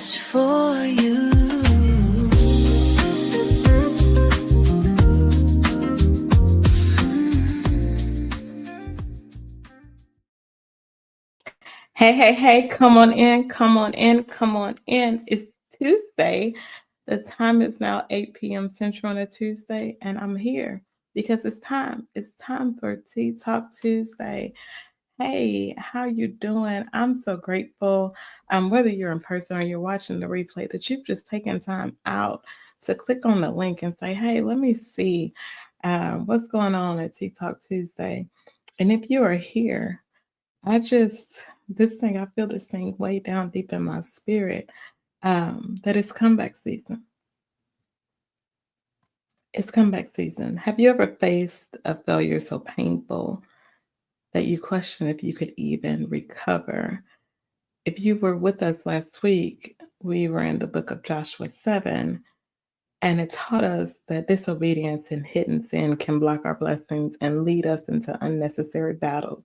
just for you. Hey, come on in, come on in, come on in. It's Tuesday. The time is now 8 p.m. Central on a Tuesday, and I'm here because it's time. It's time for Tea Talk Tuesday. Hey, how you doing? I'm so grateful. Whether you're in person or you're watching the replay, that you've just taken time out to click on the link and say, "Hey, let me see what's going on at Tea Talk Tuesday." And if you are here, I just I feel this thing way down deep in my spirit that it's comeback season. It's comeback season. Have you ever faced a failure so painful that you question if you could even recover? If you were with us last week, we were in the book of Joshua 7, and it taught us that disobedience and hidden sin can block our blessings and lead us into unnecessary battles.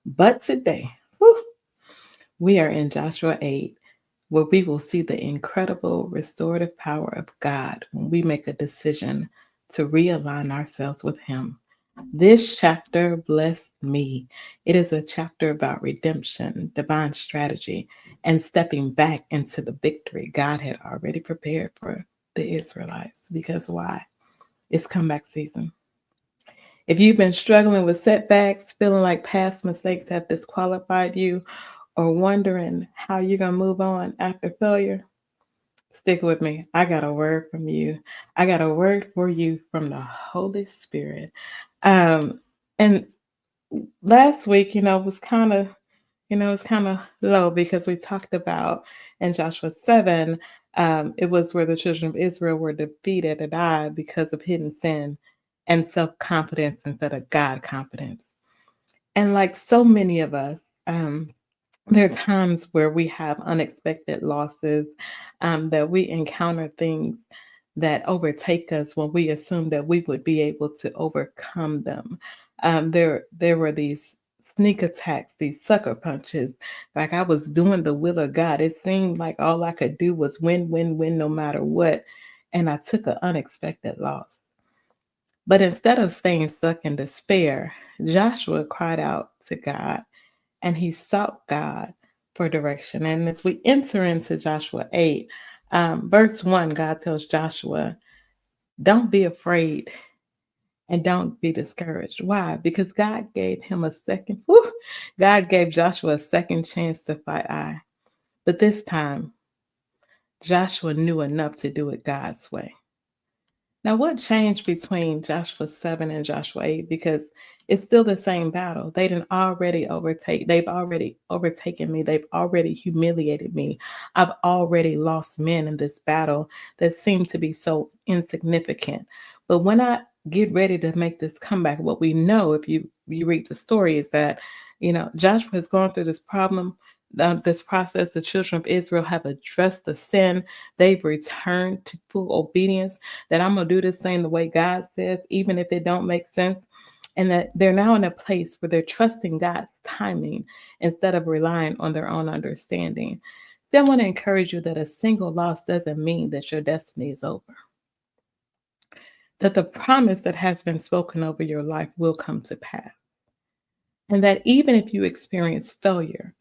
But today, we are in Joshua 8, where we will see the incredible restorative power of God when we make a decision to realign ourselves with Him. This chapter blessed me. It is a chapter about redemption, divine strategy, and stepping back into the victory God had already prepared for the Israelites. Because why? It's comeback season. If you've been struggling with setbacks, feeling like past mistakes have disqualified you, or wondering how you're going to move on after failure, stick with me. I got a word from you. I got a word for you from the Holy Spirit. And last week, was kind of low because we talked about in Joshua 7, it was where the children of Israel were defeated and died because of hidden sin and self confidence instead of God confidence. And like so many of us, there are times where we have unexpected losses, that we encounter things that overtake us when we assume that we would be able to overcome them. There were these sneak attacks, these sucker punches. Like I was doing the will of God. It seemed like all I could do was win, win, win, no matter what. And I took an unexpected loss. But instead of staying stuck in despair, Joshua cried out to God and he sought God for direction. And as we enter into Joshua 8, verse 1, God tells Joshua, don't be afraid and don't be discouraged. Why? Because God gave him God gave Joshua a second chance to fight I. But this time, Joshua knew enough to do it God's way. Now, what changed between Joshua 7 and Joshua 8? Because it's still the same battle. They've already overtaken me. They've already humiliated me. I've already lost men in this battle that seem to be so insignificant. But when I get ready to make this comeback, what we know, if you read the story, is that, Joshua has gone through this process. The children of Israel have addressed the sin. They've returned to full obedience, that I'm going to do this thing the way God says, even if it don't make sense. And that they're now in a place where they're trusting God's timing instead of relying on their own understanding. So I want to encourage you that a single loss doesn't mean that your destiny is over. That the promise that has been spoken over your life will come to pass. And that even if you experience failure,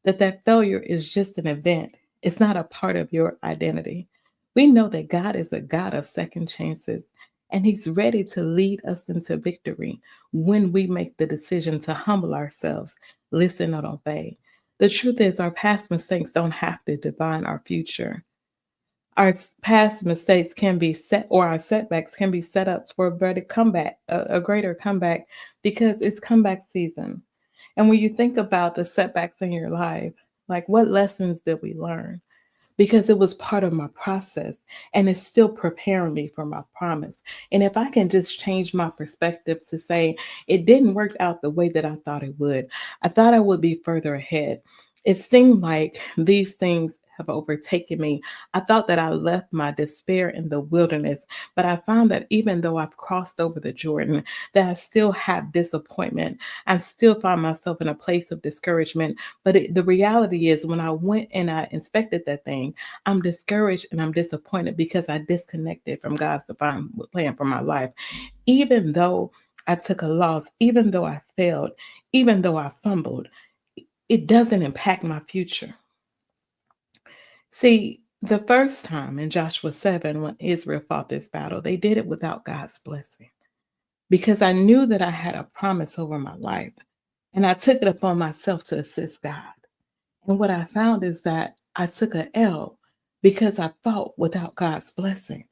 that failure is just an event. It's not a part of your identity. We know that God is a God of second chances, and He's ready to lead us into victory when we make the decision to humble ourselves, listen, and obey. The truth is, our past mistakes don't have to define our future. Our past mistakes can be set, or our setbacks can be set up for a better comeback, a greater comeback, because it's comeback season. And when you think about the setbacks in your life, like what lessons did we learn? Because it was part of my process and it's still preparing me for my promise. And if I can just change my perspective to say it didn't work out the way that I thought it would, I thought I would be further ahead. It seemed like these things have overtaken me. I thought that I left my despair in the wilderness, but I found that even though I've crossed over the Jordan, that I still have disappointment. I still find myself in a place of discouragement. But the reality is, when I went and I inspected that thing, I'm discouraged and I'm disappointed because I disconnected from God's divine plan for my life. Even though I took a loss, even though I failed, even though I fumbled, it doesn't impact my future. See, the first time in Joshua 7, when Israel fought this battle, they did it without God's blessing because I knew that I had a promise over my life and I took it upon myself to assist God. And what I found is that I took a L because I fought without God's blessing.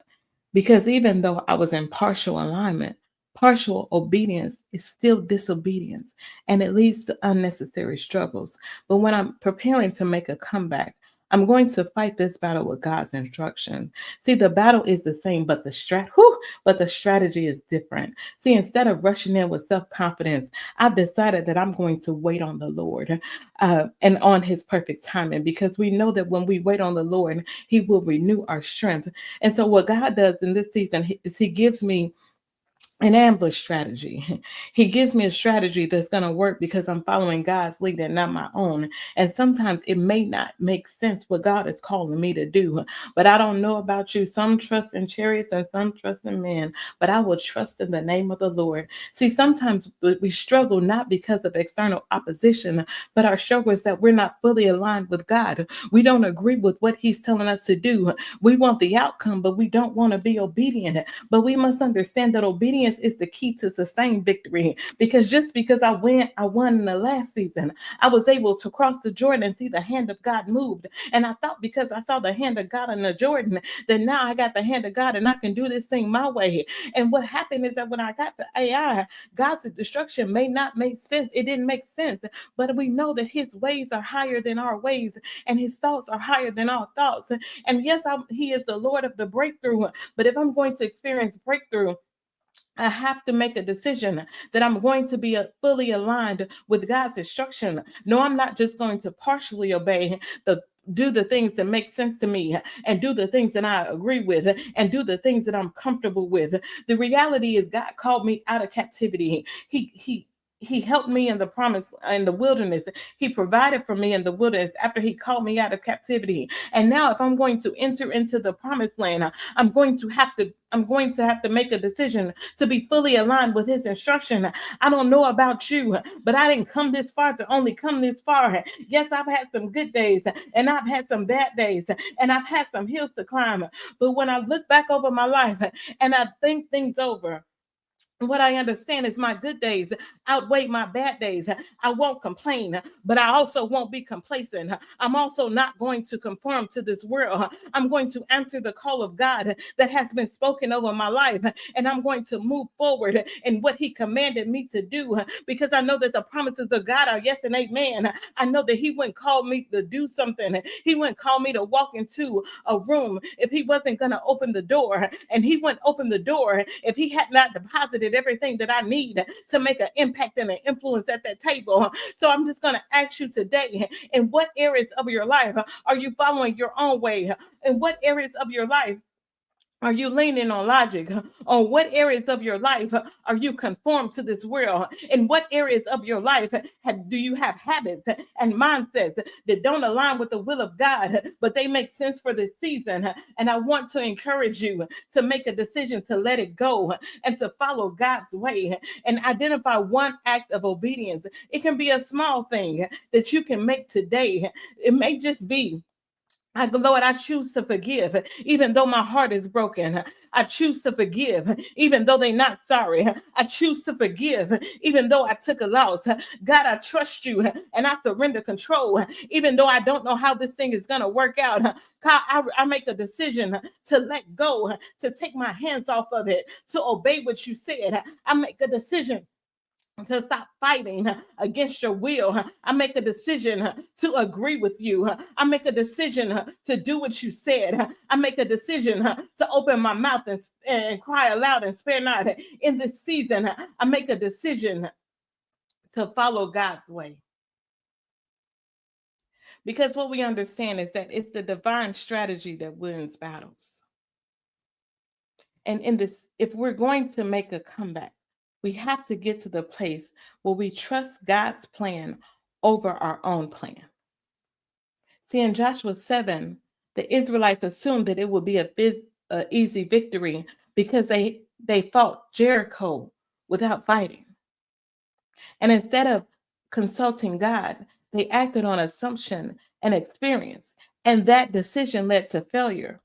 Because even though I was in partial alignment, partial obedience is still disobedience and it leads to unnecessary struggles. But when I'm preparing to make a comeback, I'm going to fight this battle with God's instruction. See, the battle is the same, but the strategy is different. See, instead of rushing in with self-confidence, I've decided that I'm going to wait on the Lord and on His perfect timing, because we know that when we wait on the Lord, He will renew our strength. And so what God does in this season is He gives me an ambush strategy. He gives me a strategy that's going to work because I'm following God's lead and not my own. And sometimes it may not make sense what God is calling me to do. But I don't know about you. Some trust in chariots and some trust in men. But I will trust in the name of the Lord. See, sometimes we struggle not because of external opposition, but our struggle is that we're not fully aligned with God. We don't agree with what He's telling us to do. We want the outcome, but we don't want to be obedient. But we must understand that obedience is the key to sustained victory. Because just because I won in the last season, I was able to cross the Jordan and see the hand of God moved. And I thought because I saw the hand of God in the Jordan, that now I got the hand of God and I can do this thing my way. And what happened is that when I got to AI, God's destruction may not make sense. It didn't make sense. But we know that His ways are higher than our ways, and His thoughts are higher than our thoughts. And yes, He is the Lord of the breakthrough. But if I'm going to experience breakthrough, I have to make a decision that I'm going to be fully aligned with God's instruction. No, I'm not just going to partially obey do the things that make sense to me and do the things that I agree with and do the things that I'm comfortable with. The reality is God called me out of captivity. He helped me in the promise in the wilderness. He provided for me in the wilderness after He called me out of captivity. And now if I'm going to enter into the promised land, I'm going to have to make a decision to be fully aligned with His instruction. I don't know about you, but I didn't come this far to only come this far. Yes, I've had some good days and I've had some bad days and I've had some hills to climb. But when I look back over my life and I think things over, what I understand is my good days outweigh my bad days. I won't complain, but I also won't be complacent. I'm also not going to conform to this world. I'm going to answer the call of God that has been spoken over my life, and I'm going to move forward in what He commanded me to do, because I know that the promises of God are yes and amen. I know that He wouldn't call me to do something. He wouldn't call me to walk into a room if He wasn't going to open the door, and He wouldn't open the door if He had not deposited everything that I need to make an impact and an influence at that table. So I'm just going to ask you today, in what areas of your life are you following your own way? In what areas of your life are you leaning on logic? On what areas of your life are you conformed to this world? In what areas of your life do you have habits and mindsets that don't align with the will of God, but they make sense for this season? And I want to encourage you to make a decision to let it go and to follow God's way and identify one act of obedience. It can be a small thing that you can make today. It may just be, Lord, I choose to forgive, even though my heart is broken. I choose to forgive, even though they're not sorry. I choose to forgive, even though I took a loss. God, I trust you, and I surrender control, even though I don't know how this thing is going to work out. God, I make a decision to let go, to take my hands off of it, to obey what you said. I make a decision to stop fighting against your will. I make a decision to agree with you. I make a decision to do what you said. I make a decision to open my mouth and cry aloud and spare not. In this season, I make a decision to follow God's way. Because what we understand is that it's the divine strategy that wins battles. And in this, if we're going to make a comeback, we have to get to the place where we trust God's plan over our own plan. See, in Joshua 7, the Israelites assumed that it would be a easy victory because they fought Jericho without fighting. And instead of consulting God, they acted on assumption and experience. And that decision led to failure.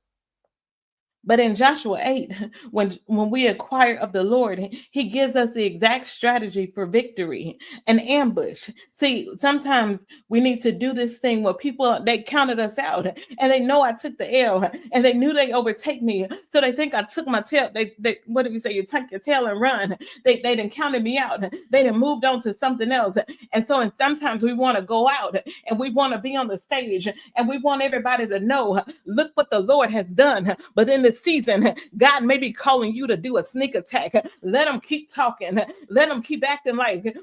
But in Joshua 8, when we acquire of the Lord, he gives us the exact strategy for victory, an ambush. See, sometimes we need to do this thing where people, they counted us out and they know I took the L and they knew they overtake me. So they think I took my tail. They what do you say? You tuck your tail and run. They done counted me out. They done moved on to something else. And so and sometimes we want to go out and we want to be on the stage and we want everybody to know, look what the Lord has done. But in the season, God may be calling you to do a sneak attack. Let them keep talking. Let them keep acting like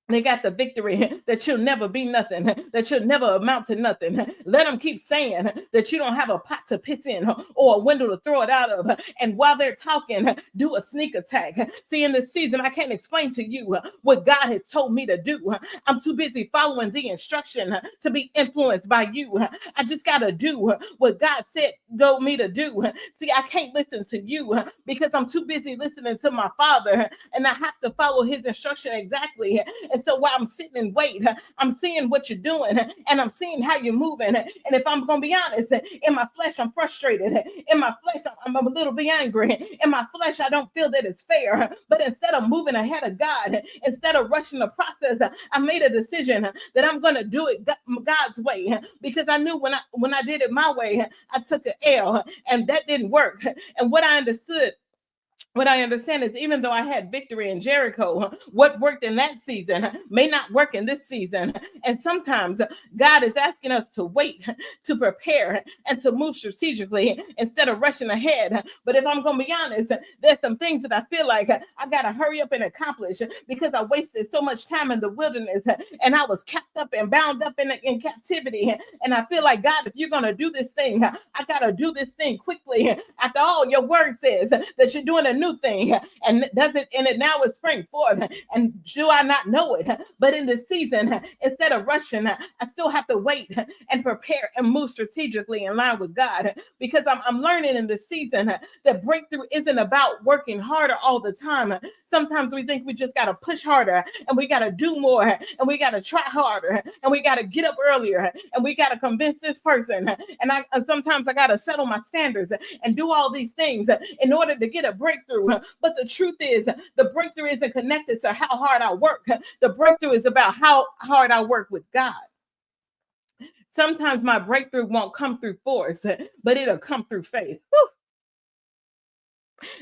they got the victory, that you'll never be nothing, that you'll never amount to nothing. Let them keep saying that you don't have a pot to piss in or a window to throw it out of. And while they're talking, do a sneak attack. See, in this season, I can't explain to you what God has told me to do. I'm too busy following the instruction to be influenced by you. I just got to do what God said told me to do. See, I can't listen to you because I'm too busy listening to my Father, and I have to follow his instruction exactly. And so while I'm sitting and wait, I'm seeing what you're doing and I'm seeing how you're moving. And if I'm going to be honest, in my flesh, I'm frustrated. In my flesh, I'm a little bit angry. In my flesh, I don't feel that it's fair. But instead of moving ahead of God, instead of rushing the process, I made a decision that I'm going to do it God's way, because I knew when I did it my way, I took an L and that didn't work. And what I understand is, even though I had victory in Jericho, what worked in that season may not work in this season. And sometimes God is asking us to wait, to prepare, and to move strategically instead of rushing ahead. But if I'm going to be honest, there's some things that I feel like I got to hurry up and accomplish because I wasted so much time in the wilderness and I was kept up and bound up in captivity. And I feel like, God, if you're going to do this thing, I got to do this thing quickly. After all, your word says that you're doing a new thing, and it now is spring forth, and do I not know it? But in this season, instead of rushing, I still have to wait and prepare and move strategically in line with God, because I'm learning in this season that breakthrough isn't about working harder all the time. Sometimes we think we just got to push harder and we got to do more and we got to try harder and we got to get up earlier and we got to convince this person. And sometimes I got to settle my standards and do all these things in order to get a breakthrough. But the truth is, the breakthrough isn't connected to how hard I work. The breakthrough is about how hard I work with God. Sometimes my breakthrough won't come through force, but it'll come through faith. Woo!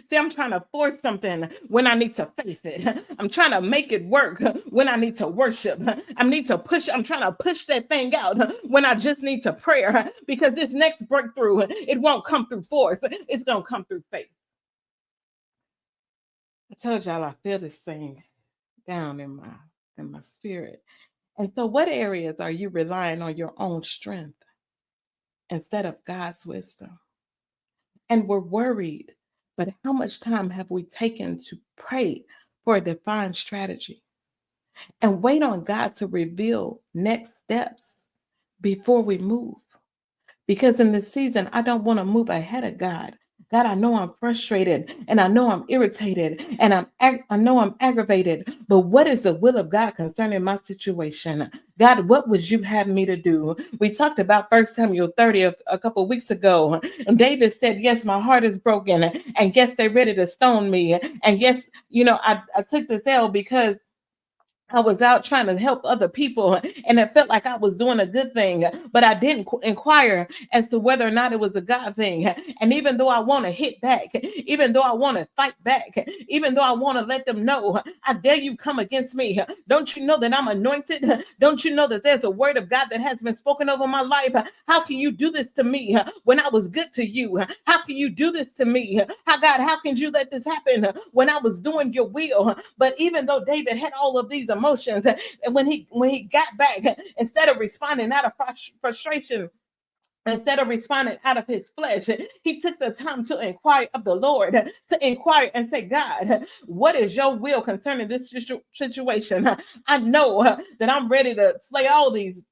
See, I'm trying to force something when I need to face it. I'm trying to make it work when I need to worship. I'm trying to push that thing out when I just need to prayer, because this next breakthrough, it won't come through force. It's going to come through faith. I told y'all I feel this thing down in my spirit. And so what areas are you relying on your own strength instead of God's wisdom? And we're worried, but how much time have we taken to pray for a defined strategy and wait on God to reveal next steps before we move? Because in this season, I don't want to move ahead of God. God, I know I'm frustrated and I know I'm irritated and I know I'm aggravated, but what is the will of God concerning my situation? God, what would you have me to do? We talked about 1 Samuel 30 a couple of weeks ago, and David said, yes, my heart is broken, and yes, they're ready to stone me. And yes, I took this L because I was out trying to help other people, and it felt like I was doing a good thing, but I didn't inquire as to whether or not it was a God thing. And even though I want to hit back, even though I want to fight back, even though I want to let them know, I dare you come against me. Don't you know that I'm anointed? Don't you know that there's a word of God that has been spoken over my life? How can you do this to me when I was good to you? How can you do this to me? How can you let this happen when I was doing your will? But even though David had all of these emotions. And when he got back, instead of responding out of frustration, instead of responding out of his flesh, he took the time to inquire of the Lord, to inquire and say, God, what is your will concerning this situation? I know that I'm ready to slay all these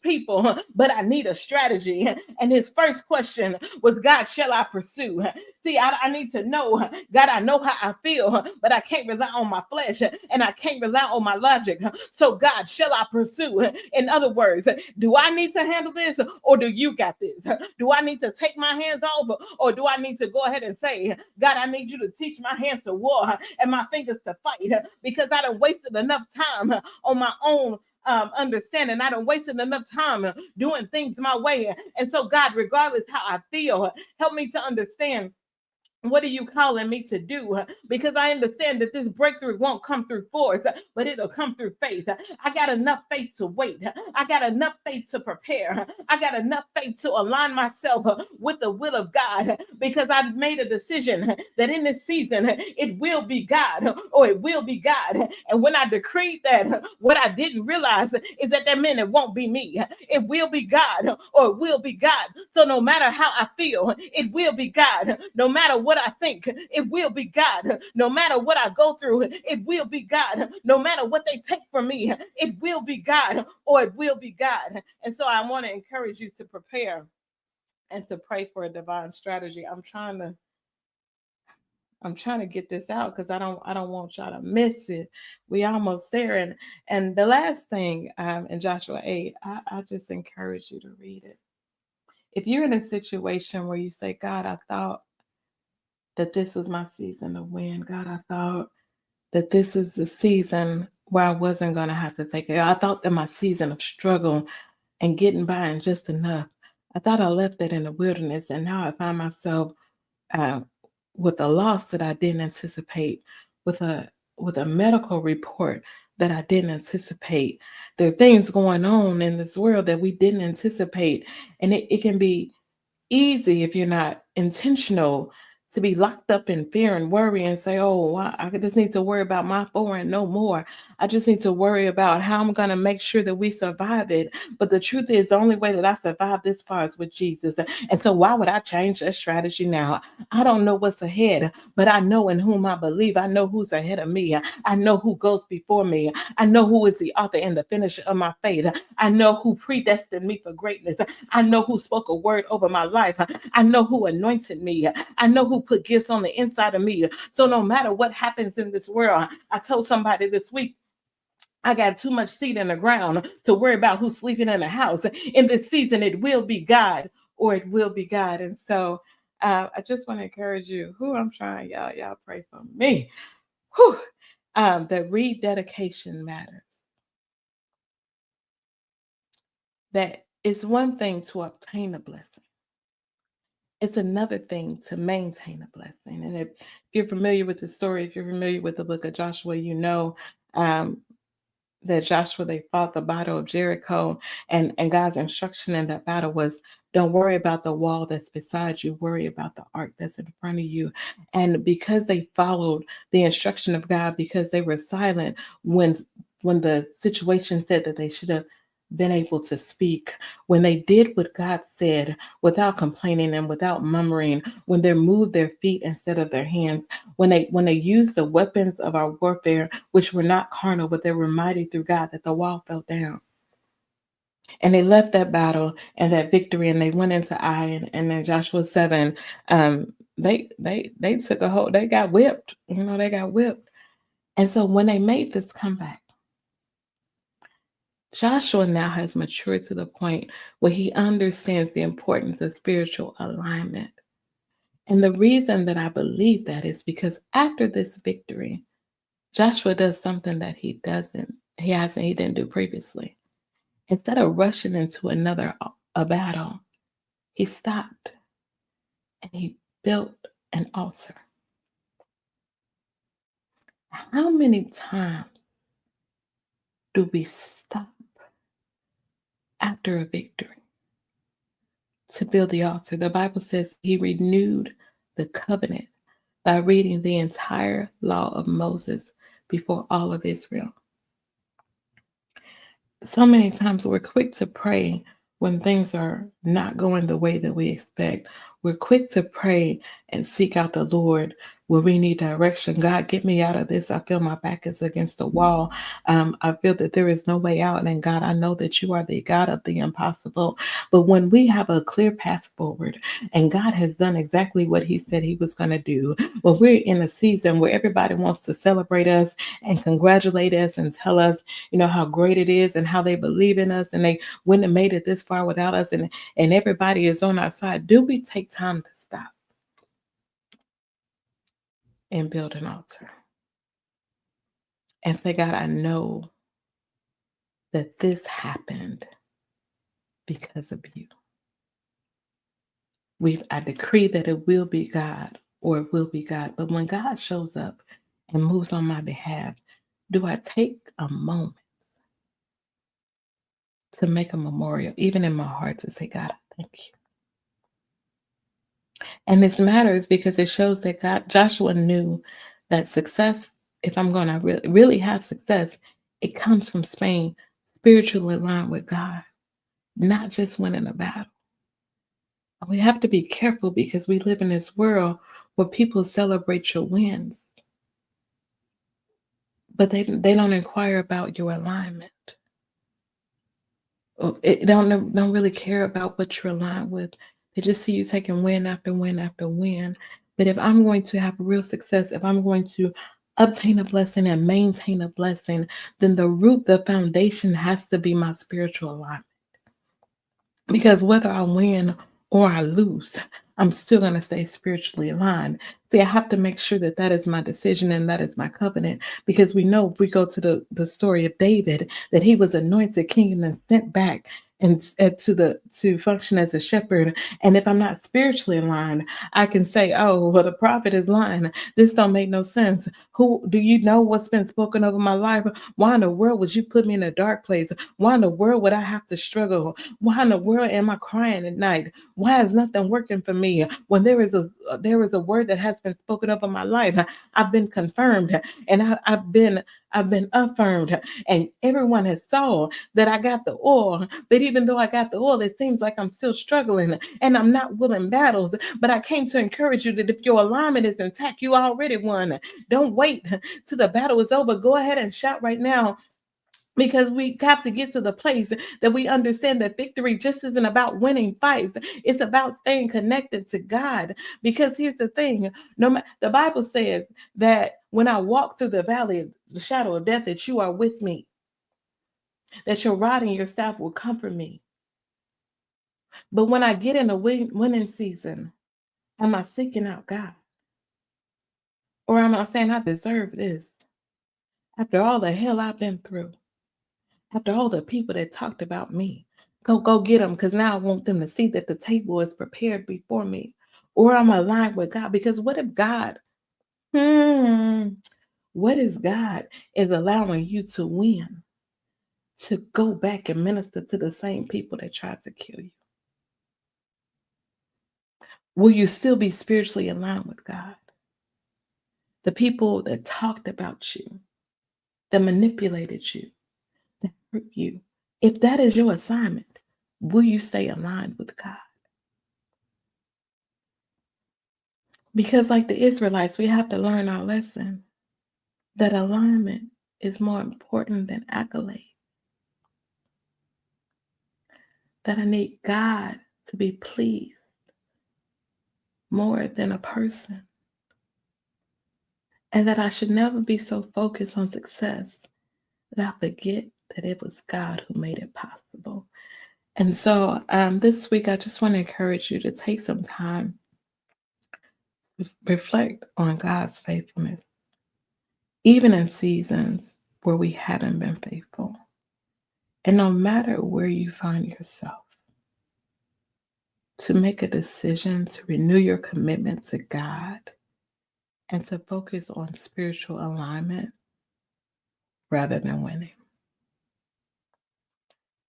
people, but I need a strategy. And his first question was, God, shall I pursue? See, I need to know, God, I know how I feel, but I can't rely on my flesh and I can't rely on my logic. So, God, shall I pursue? In other words, do I need to handle this or do you got this? Do I need to take my hands off or do I need to go ahead and say, God, I need you to teach my hands to war and my fingers to fight because I done wasted enough time on my own understanding. I done wasted enough time doing things my way. And so, God, regardless how I feel, help me to understand, what are you calling me to do? Because I understand that this breakthrough won't come through force, but it'll come through faith. I got enough faith to wait. I got enough faith to prepare. I got enough faith to align myself with the will of God because I've made a decision that in this season it will be God or it will be God. And when I decreed that, what I didn't realize is that meant it won't be me. It will be God or it will be God. So no matter how I feel, it will be God. No matter what I think, it will be God. No matter what I go through, it will be God. No matter what they take from me, it will be God or it will be God. And so I want to encourage you to prepare and to pray for a divine strategy. I'm trying to get this out because I don't want y'all to miss it. We almost there. And the last thing in Joshua 8, I just encourage you to read it. If you're in a situation where you say, God, I thought that this was my season to win. God, I thought that this is the season where I wasn't going to have to take it. I thought that my season of struggle and getting by and just enough, I thought I left that in the wilderness. And now I find myself uh, with a loss that I didn't anticipate, with a medical report that I didn't anticipate. There are things going on in this world that we didn't anticipate. And it can be easy if you're not intentional to be locked up in fear and worry and say, oh, I just need to worry about my four and no more. I just need to worry about how I'm going to make sure that we survive it. But the truth is, the only way that I survive this far is with Jesus. And so why would I change that strategy now? I don't know what's ahead, but I know in whom I believe. I know who's ahead of me. I know who goes before me. I know who is the author and the finisher of my faith. I know who predestined me for greatness. I know who spoke a word over my life. I know who anointed me. I know who put gifts on the inside of me. So no matter what happens in this world, I told somebody this week, I got too much seed in the ground to worry about who's sleeping in the house. In this season, it will be God or it will be God. And so I just want to encourage you, I'm trying, y'all pray for me. That rededication matters. That it's one thing to obtain a blessing. It's another thing to maintain a blessing. And if you're familiar with the story, if you're familiar with the book of Joshua, you know that Joshua, they fought the battle of Jericho, and God's instruction in that battle was, don't worry about the wall that's beside you, worry about the ark that's in front of you. And because they followed the instruction of God, because they were silent when the situation said that they should have been able to speak, when they did what God said without complaining and without murmuring, when they moved their feet instead of their hands, when they used the weapons of our warfare, which were not carnal, but they were mighty through God, that the wall fell down. And they left that battle and that victory, and they went into Ai, and then Joshua 7, they took a hold, they got whipped, they got whipped. And so when they made this comeback, Joshua now has matured to the point where he understands the importance of spiritual alignment. And the reason that I believe that is because after this victory, Joshua does something that he didn't do previously. Instead of rushing into a battle, he stopped and he built an altar. How many times do we stop after a victory to build the altar? The Bible says he renewed the covenant by reading the entire law of Moses before all of Israel. So many times we're quick to pray when things are not going the way that we expect. We're quick to pray and seek out the Lord when we need direction. God, get me out of this. I feel my back is against the wall. I feel that there is no way out. And God, I know that you are the God of the impossible. But when we have a clear path forward and God has done exactly what He said He was going to do, when we're in a season where everybody wants to celebrate us and congratulate us and tell us, how great it is and how they believe in us and they wouldn't have made it this far without us and everybody is on our side, do we take time to stop and build an altar and say, God, I know that this happened because of you. I decree that it will be God or it will be God. But when God shows up and moves on my behalf, do I take a moment to make a memorial, even in my heart, to say, God, I thank you. And this matters because it shows that Joshua knew that success, if I'm going to really have success, it comes from staying spiritually aligned with God, not just winning a battle. We have to be careful because we live in this world where people celebrate your wins, but they don't inquire about your alignment. They don't really care about what you're aligned with. They just see you taking win after win after win. But if I'm going to have real success, if I'm going to obtain a blessing and maintain a blessing, then the foundation has to be my spiritual alignment. Because whether I win or I lose, I'm still going to stay spiritually aligned. See, I have to make sure that that is my decision and that is my covenant. Because we know if we go to the story of David, that he was anointed king and then sent back and to function as a shepherd. And if I'm not spiritually aligned, I can say, oh, well, the prophet is lying. This don't make no sense. Who do you know what's been spoken over my life? Why in the world would you put me in a dark place? Why in the world would I have to struggle? Why in the world am I crying at night? Why is nothing working for me? When there is a word that has been spoken over my life, I've been confirmed and I've been affirmed, and everyone has saw that I got the oil. But even though I got the oil, it seems like I'm still struggling and I'm not winning battles. But I came to encourage you that if your alignment is intact, you already won. Don't wait till the battle is over. Go ahead and shout right now, because we have to get to the place that we understand that victory just isn't about winning fights. It's about staying connected to God. Because here's the thing, the Bible says that when I walk through the valley of the shadow of death, that you are with me, that your rod and your staff will comfort me. But when I get in a winning season, am I seeking out God? Or am I saying I deserve this after all the hell I've been through? After all the people that talked about me, go get them, because now I want them to see that the table is prepared before me. Or I'm aligned with God, because what if God, hmm, what is God is allowing you to win, to go back and minister to the same people that tried to kill you? Will you still be spiritually aligned with God? The people that talked about you, that manipulated you, that hurt you, if that is your assignment, will you stay aligned with God? Because, like the Israelites, we have to learn our lesson that alignment is more important than accolade. That I need God to be pleased more than a person. And that I should never be so focused on success that I forget that it was God who made it possible. And so this week, I just want to encourage you to take some time to reflect on God's faithfulness, even in seasons where we haven't been faithful. And no matter where you find yourself, to make a decision to renew your commitment to God and to focus on spiritual alignment rather than winning.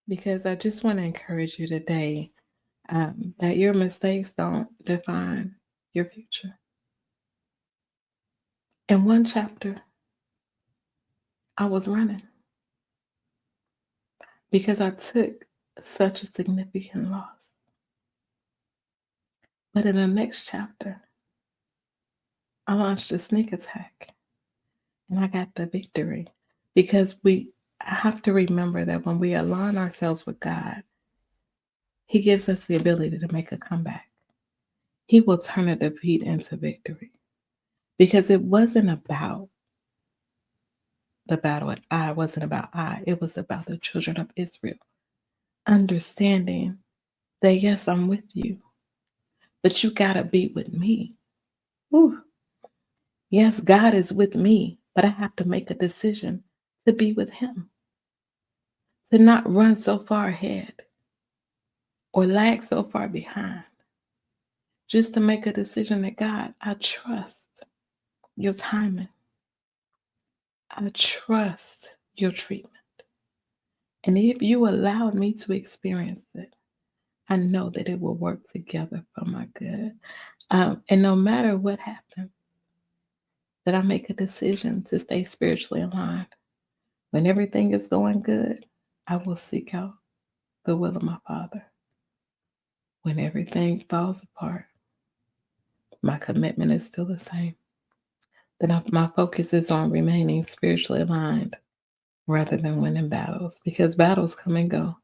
Because I just want to encourage you today that your mistakes don't define your future. In one chapter, I was running because I took such a significant loss. But in the next chapter, I launched a sneak attack and I got the victory because we have to remember that when we align ourselves with God, He gives us the ability to make a comeback. He will turn a defeat into victory because it wasn't about the battle at Ai, it wasn't about Ai, it was about the children of Israel understanding that, yes, I'm with you, but you got to be with me. Whew. Yes, God is with me, but I have to make a decision to be with Him, to not run so far ahead or lag so far behind, just to make a decision that, God, I trust your timing. I trust your treatment. And if you allowed me to experience it, I know that it will work together for my good. And no matter what happens, that I make a decision to stay spiritually aligned. When everything is going good, I will seek out the will of my Father. When everything falls apart, my commitment is still the same. Then my focus is on remaining spiritually aligned rather than winning battles, because battles come and go.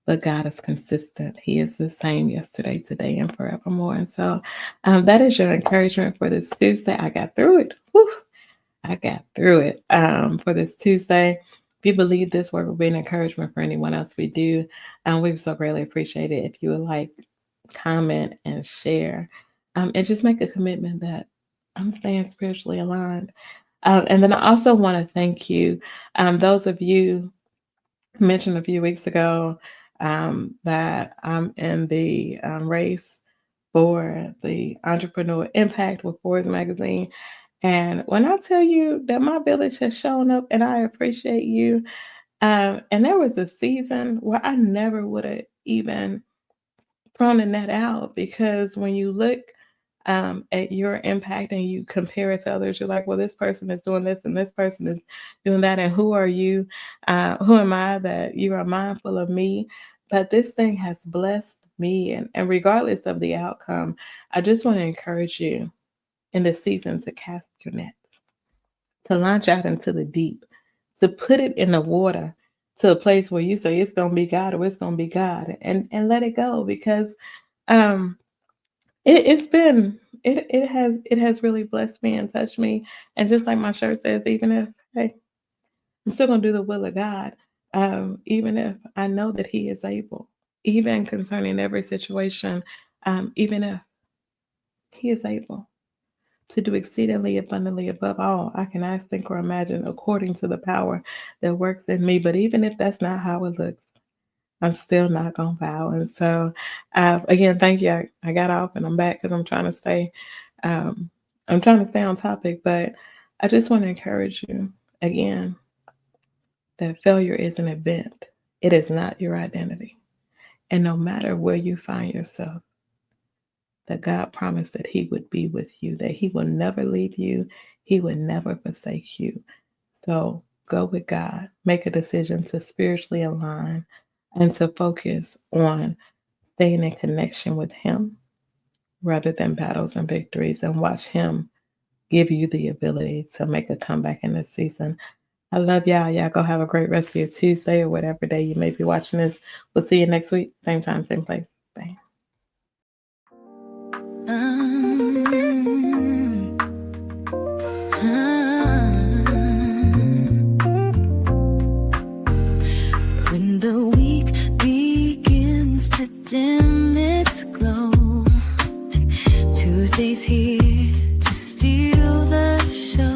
But God is consistent. He is the same yesterday, today, and forevermore. And so that is your encouragement for this Tuesday. I got through it. Whew. I got through it for this Tuesday. If you believe this word will be an encouragement for anyone else, we do. We would so greatly appreciate it if you would like, comment, and share. And just make a commitment that I'm staying spiritually aligned. And then I also want to thank you, those of you mentioned a few weeks ago that I'm in the race for the Entrepreneur Impact with Forbes Magazine. And when I tell you that my village has shown up and I appreciate you, and there was a season where I never would have even thrown the net out, because when you look at your impact and you compare it to others, you're like, well, this person is doing this and this person is doing that. And who are you? Who am I that you are mindful of me? But this thing has blessed me. And regardless of the outcome, I just want to encourage you in this season to cast your net, to launch out into the deep, to put it in the water to a place where you say it's going to be God or it's going to be God, and let it go, because um, it has really blessed me and touched me. And just like my shirt says, even if, hey, I'm still going to do the will of God, even if I know that He is able, even concerning every situation, even if He is able to do exceedingly abundantly above all I can ask, think, or imagine, according to the power that works in me. But even if that's not how it looks, I'm still not going to bow. And so, again, thank you. I got off and I'm back because I'm trying to stay. I'm trying to stay on topic, but I just want to encourage you again that failure is an event. It is not your identity. And no matter where you find yourself, that God promised that He would be with you, that He will never leave you, He will never forsake you. So go with God, make a decision to spiritually align and to focus on staying in connection with Him rather than battles and victories, and watch Him give you the ability to make a comeback in this season. I love y'all. Y'all go have a great rest of your Tuesday or whatever day you may be watching this. We'll see you next week. Same time, same place. Bye. When the week begins to dim its glow, Tuesday's here to steal the show.